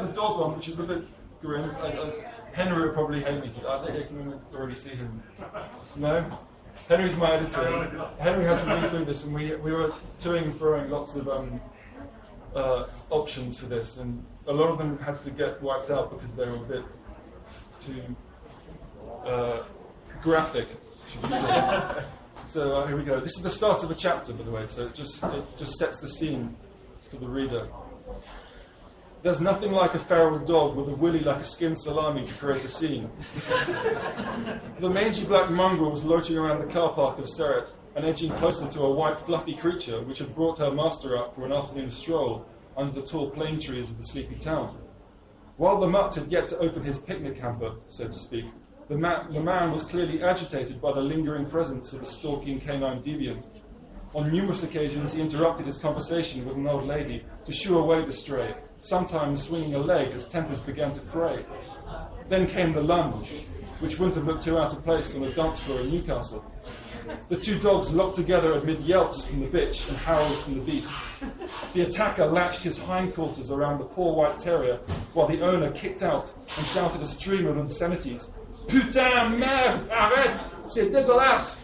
the dog one, which is a bit grim. Henry would probably hate me. I think I can already see him. No? Henry's my editor. Henry had to read through this, and we were toing and throwing lots of options for this, and a lot of them had to get wiped out because they were a bit too graphic, should we say. So here we go. This is the start of a chapter, by the way, so it just sets the scene for the reader. There's nothing like a feral dog with a willy like a skinned salami to create a scene. The mangy black mongrel was loitering around the car park of Serret and edging closer to a white fluffy creature which had brought her master out for an afternoon stroll under the tall plane trees of the sleepy town. While the mutt had yet to open his picnic hamper, so to speak, the man was clearly agitated by the lingering presence of a stalking canine deviant. On numerous occasions he interrupted his conversation with an old lady to shoo away the stray, sometimes swinging a leg as tempers began to fray. Then came the lunge, which wouldn't have looked too out of place on a dance floor in Newcastle. The two dogs locked together amid yelps from the bitch and howls from the beast. The attacker latched his hindquarters around the poor white terrier, while the owner kicked out and shouted a stream of obscenities. Putain, merde, arrête, c'est dégueulasse!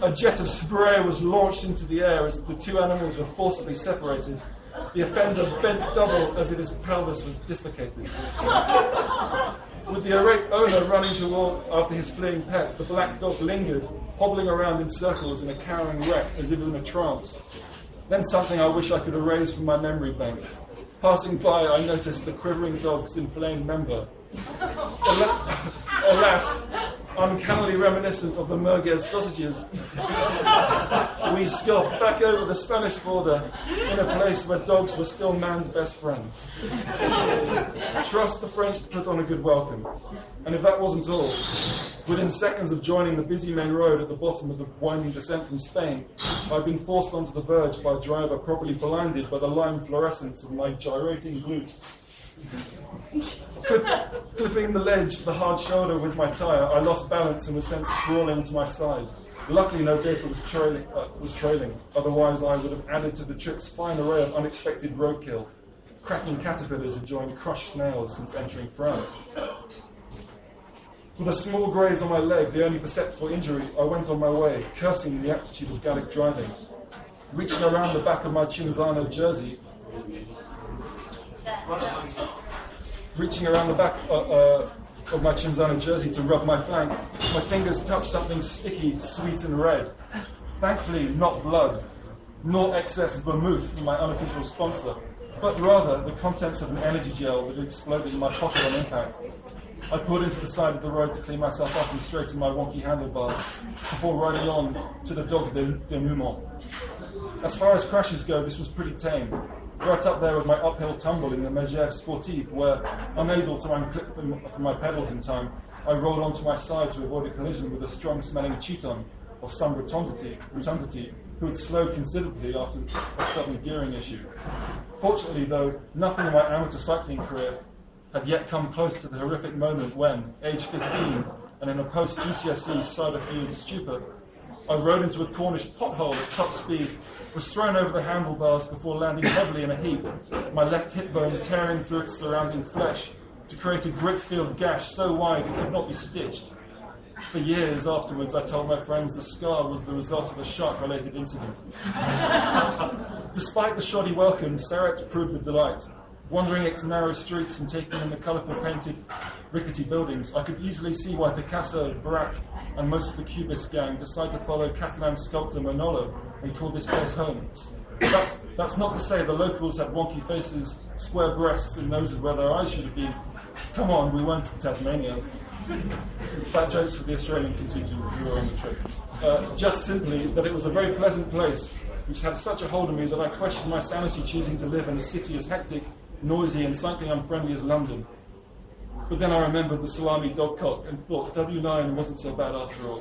A jet of spray was launched into the air as the two animals were forcibly separated. The offender bent double as if his pelvis was dislocated. With the irate owner running toward after his fleeing pet, the black dog lingered, hobbling around in circles in a cowering wreck as if in a trance. Then something I wish I could erase from my memory bank. Passing by, I noticed the quivering dog's inflamed member. Alas, uncannily reminiscent of the merguez sausages, we scoffed back over the Spanish border in a place where dogs were still man's best friend. Trust the French to put on a good welcome. And if that wasn't all, within seconds of joining the busy main road at the bottom of the winding descent from Spain, I'd been forced onto the verge by a driver properly blinded by the lime fluorescence of my gyrating glutes. Clipping the ledge to the hard shoulder with my tyre, I lost balance and was sent sprawling to my side. Luckily, no vehicle was trailing. Otherwise, I would have added to the trip's fine array of unexpected roadkill. Cracking caterpillars had joined crushed snails since entering France. With a small graze on my leg, the only perceptible injury, I went on my way, cursing the aptitude of Gallic driving. Reaching around the back of my Cinzano jersey, to rub my flank, my fingers touched something sticky, sweet and red. Thankfully, not blood, nor excess vermouth from my unofficial sponsor, but rather the contents of an energy gel that had exploded in my pocket on impact. I pulled into the side of the road to clean myself up and straighten my wonky handlebars before riding on to the Dog Denouement. As far as crashes go, this was pretty tame. Right up there with my uphill tumble in the Megève Sportive, where, unable to unclip them from my pedals in time, I rolled onto my side to avoid a collision with a strong-smelling Teuton of some rotundity, who had slowed considerably after a sudden gearing issue. Fortunately, though, nothing in my amateur cycling career had yet come close to the horrific moment when, aged 15, and in a post-GCSE cider-fueled stupor, I rode into a Cornish pothole at top speed, was thrown over the handlebars before landing heavily in a heap, my left hip bone tearing through its surrounding flesh to create a grit-filled gash so wide it could not be stitched. For years afterwards, I told my friends the scar was the result of a shark-related incident. Despite the shoddy welcome, Serret proved a delight. Wandering its narrow streets and taking in the colourful painted, rickety buildings, I could easily see why Picasso, Braque, and most of the Cubist gang decided to follow Catalan sculptor Manolo and call this place home. That's not to say the locals had wonky faces, square breasts, and noses where their eyes should have been. Come on, we weren't in Tasmania. Bad jokes for the Australian contingent who were on the trip. Just simply that it was a very pleasant place, which had such a hold on me that I questioned my sanity choosing to live in a city as hectic, noisy, and cycling unfriendly as London. But then I remembered the salami dogcock and thought W9 wasn't so bad after all.